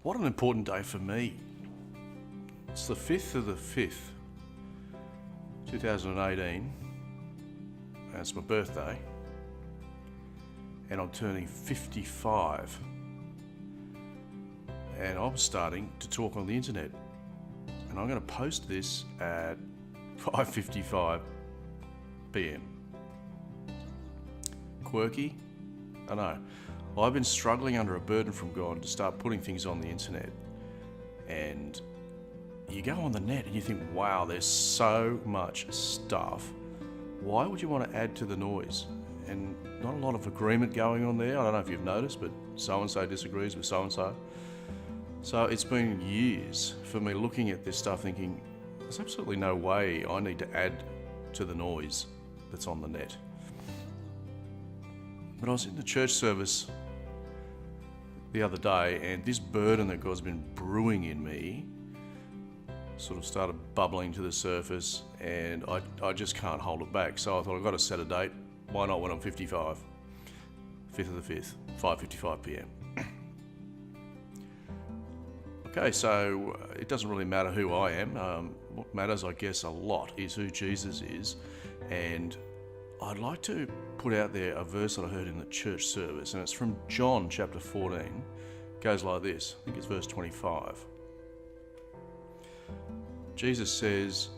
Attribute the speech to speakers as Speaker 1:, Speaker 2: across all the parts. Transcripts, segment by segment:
Speaker 1: What an important day for me. It's the 5th of the 5th, 2018, and it's my birthday, and I'm turning 55, and I'm starting to talk on the internet, and I'm going to post this at 5:55 p.m. Quirky? I know. Well, I've been struggling under a burden from God to start putting things on the internet. And you go on the net and you think, wow, there's so much stuff. Why would you want to add to the noise? And not a lot of agreement going on there. I don't know if you've noticed, but so-and-so disagrees with so-and-so. So it's been years for me looking at this stuff thinking, there's absolutely no way I need to add to the noise that's on the net. But I was in the church service the other day, and this burden that God's been brewing in me sort of started bubbling to the surface, and I just can't hold it back. So I thought, I've got to set a date. Why not when I'm 55? 5th of the 5th, 5:55 p.m. Okay, so it doesn't really matter who I am. What matters, I guess, a lot is who Jesus is. And I'd like to put out there a verse that I heard in the church service, and it's from John chapter 14. It goes like this. I think it's verse 25. Jesus says,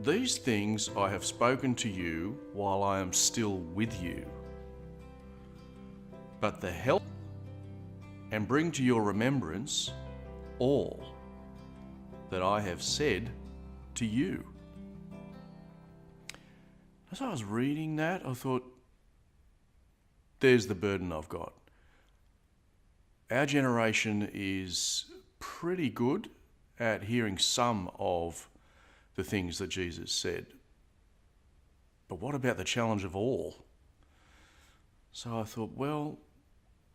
Speaker 1: "These things I have spoken to you while I am still with you. But the help and bring to your remembrance all that I have said to you." As I was reading that, I thought, there's the burden I've got. Our generation is pretty good at hearing some of the things that Jesus said. But what about the challenge of all? So I thought, well,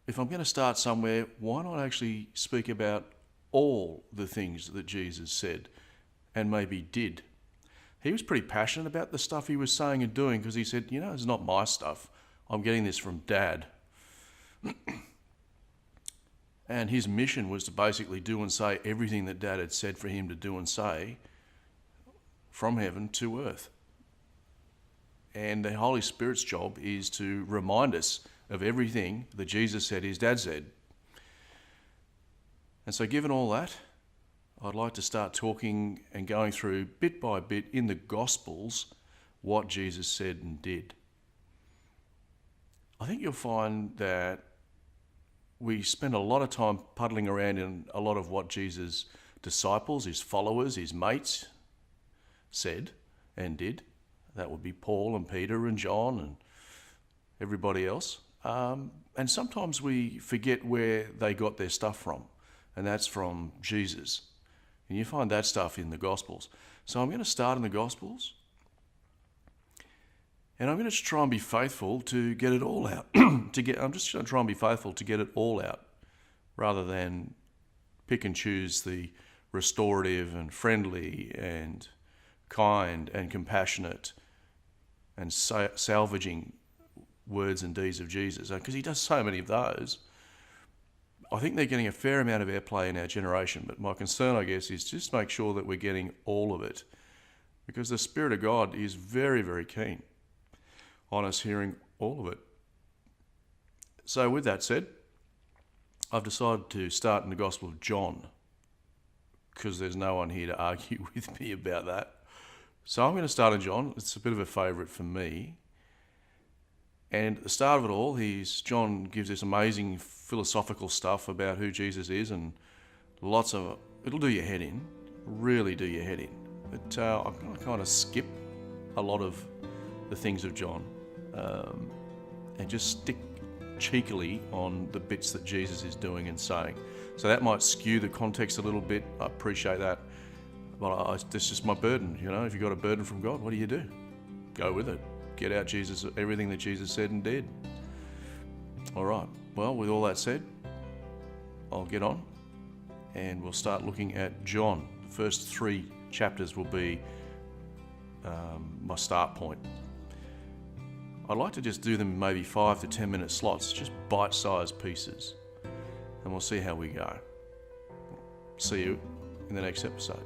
Speaker 1: if I'm going to start somewhere, why not actually speak about all the things that Jesus said and maybe did? He was pretty passionate about the stuff he was saying and doing, because he said, it's not my stuff. I'm getting this from Dad. And his mission was to basically do and say everything that Dad had said for him to do and say from heaven to earth. And the Holy Spirit's job is to remind us of everything that Jesus said his Dad said. And so given all that, I'd like to start talking and going through bit by bit in the Gospels what Jesus said and did. I think you'll find that we spend a lot of time puddling around in a lot of what Jesus' disciples, his followers, his mates said and did. That would be Paul and Peter and John and everybody else. And sometimes we forget where they got their stuff from, and that's from Jesus. And you find that stuff in the Gospels. So I'm going to start in the Gospels, and I'm going to try and be faithful to get it all out. I'm just going to try and be faithful to get it all out, rather than pick and choose the restorative and friendly and kind and compassionate and salvaging words and deeds of Jesus, because he does so many of those. I think they're getting a fair amount of airplay in our generation, but my concern, I guess, is just make sure that we're getting all of it, because the Spirit of God is very, very keen on us hearing all of it. So with that said, I've decided to start in the Gospel of John, because there's no one here to argue with me about that. So I'm going to start in John. It's a bit of a favourite for me. And at the start of it all, John gives this amazing philosophical stuff about who Jesus is, and it'll do your head in, really do your head in. But I'm going to kind of skip a lot of the things of John and just stick cheekily on the bits that Jesus is doing and saying. So that might skew the context a little bit. I appreciate that. But that's just my burden. If you've got a burden from God, what do you do? Go with it. Get out everything that Jesus said and did. All right. Well, with all that said, I'll get on and we'll start looking at John. The first 3 chapters will be my start point. I'd like to just do them maybe 5 to 10 minute slots, just bite-sized pieces, and we'll see how we go. See you in the next episode.